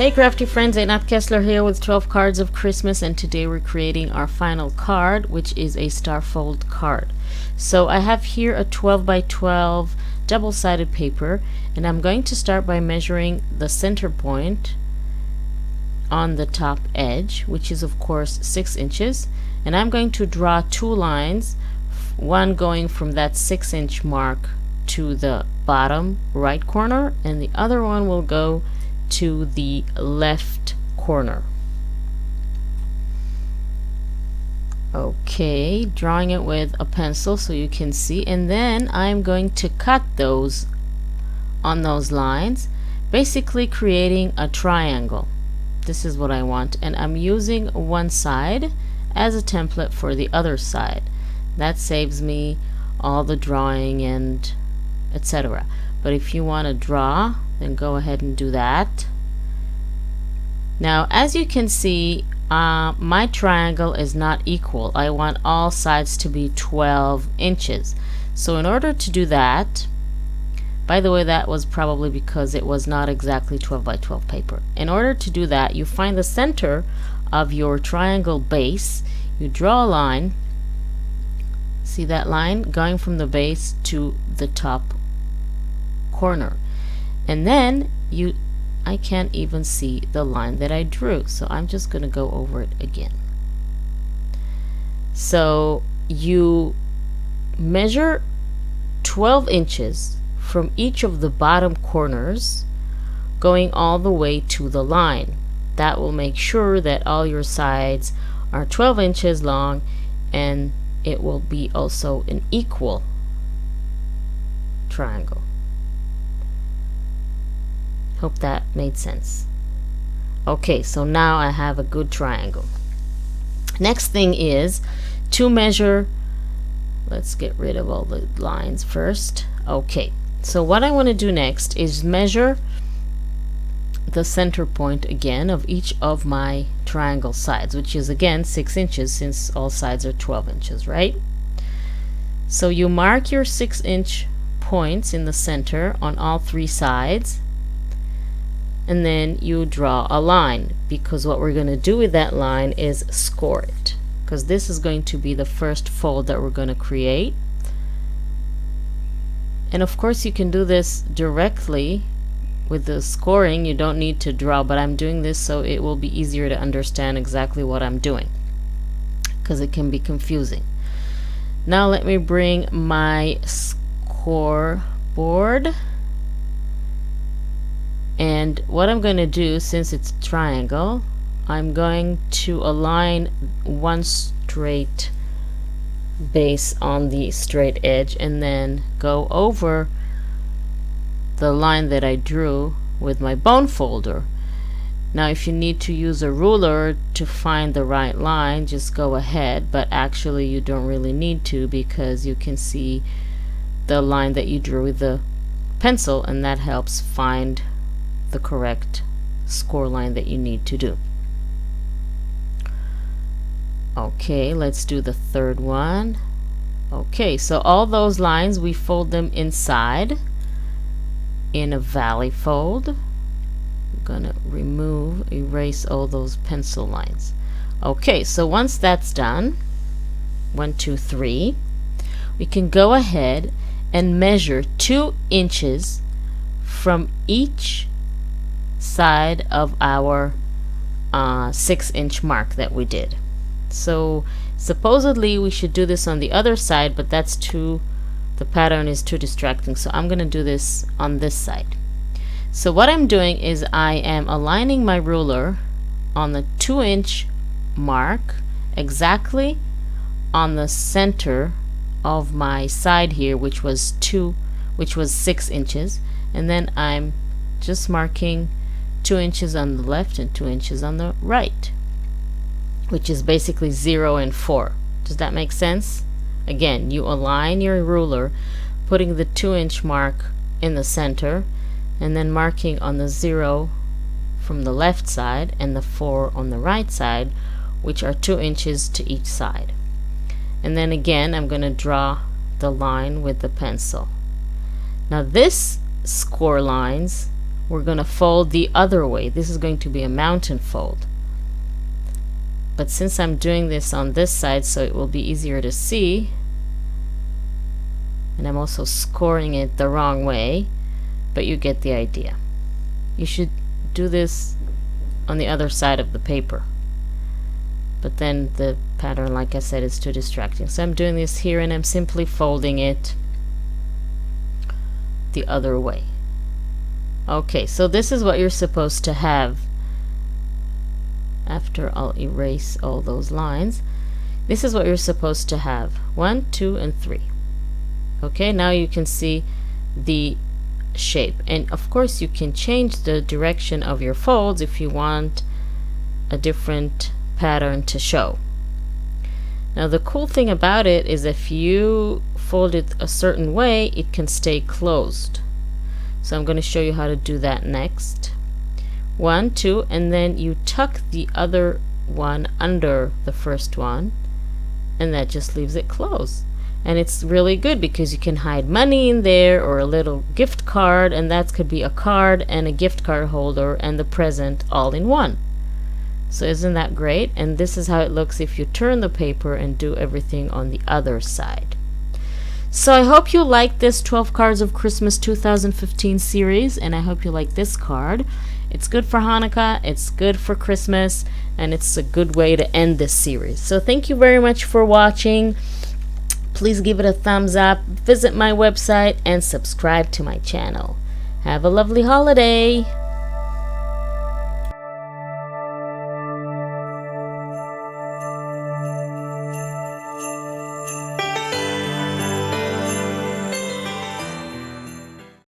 Hey crafty friends, Einat Kessler here with 12 cards of Christmas, and today we're creating our final card, which is a starfold card. So I have here a 12 by 12 double-sided paper, and I'm going to start by measuring the center point on the top edge, which is of course 6 inches, and I'm going to draw two lines, one going from that 6-inch mark to the bottom right corner, and the other one will go to the left corner. Okay, drawing it with a pencil so you can see, and then I'm going to cut those on those lines, basically creating a triangle. This is what I want, and I'm using one side as a template for the other side. That saves me all the drawing and etc. But if you want to draw, then go ahead and do that. Now, as you can see, my triangle is not equal. I want all sides to be 12 inches. So in order to do that, by the way, that was probably because it was not exactly 12 by 12 paper. In order to do that, you find the center of your triangle base, you draw a line, see that line going from the base to the top corner, and then I can't even see the line that I drew, so I'm just going to go over it again. So you measure 12 inches from each of the bottom corners going all the way to the line. That will make sure that all your sides are 12 inches long, and it will be also an equal triangle. Hope that made sense. Okay, so now I have a good triangle. Next thing is to measure. Let's get rid of all the lines first. Okay, so what I want to do next is measure the center point again of each of my triangle sides, which is again 6 inches since all sides are 12 inches, right? So you mark your 6-inch points in the center on all three sides, and then you draw a line, because what we're going to do with that line is score it, because this is going to be the first fold that we're going to create. And of course you can do this directly with the scoring. You don't need to draw, but I'm doing this so it will be easier to understand exactly what I'm doing, because it can be confusing. Now let me bring my scoreboard, and what I'm going to do, since it's triangle, I'm going to align one straight base on the straight edge and then go over the line that I drew with my bone folder. Now if you need to use a ruler to find the right line, just go ahead, but actually you don't really need to, because you can see the line that you drew with the pencil, and that helps find the correct score line that you need to do. Okay, let's do the third one. Okay, so all those lines, we fold them inside in a valley fold. I'm gonna erase all those pencil lines. Okay, so once that's done, 1, 2, 3, we can go ahead and measure 2 inches from each side of our 6-inch mark that we did. So supposedly we should do this on the other side, but that's the pattern is too distracting, so I'm going to do this on this side. So what I'm doing is I am aligning my ruler on the 2-inch mark exactly on the center of my side here, which was 6 inches, and then I'm just marking 2 inches on the left and 2 inches on the right, which is basically 0 and 4. Does that make sense? Again, you align your ruler, putting the 2-inch mark in the center, and then marking on the 0 from the left side and the 4 on the right side, which are 2 inches to each side. And then again, I'm going to draw the line with the pencil. Now this score lines we're going to fold the other way. This is going to be a mountain fold. But since I'm doing this on this side so it will be easier to see, and I'm also scoring it the wrong way, but you get the idea. You should do this on the other side of the paper. But then the pattern, like I said, is too distracting. So I'm doing this here and I'm simply folding it the other way. Okay, so this is what you're supposed to have. After I'll erase all those lines, this is what you're supposed to have. 1, 2, and 3. Okay, now you can see the shape, and of course you can change the direction of your folds if you want a different pattern to show. Now the cool thing about it is if you fold it a certain way, it can stay closed. So I'm going to show you how to do that next. 1, 2, and then you tuck the other one under the first one, and that just leaves it closed. And it's really good because you can hide money in there or a little gift card, and that could be a card and a gift card holder and the present all in one. So isn't that great? And this is how it looks if you turn the paper and do everything on the other side. So I hope you like this 12 Cards of Christmas 2015 series, and I hope you like this card. It's good for Hanukkah, it's good for Christmas, and it's a good way to end this series. So thank you very much for watching. Please give it a thumbs up, visit my website, and subscribe to my channel. Have a lovely holiday!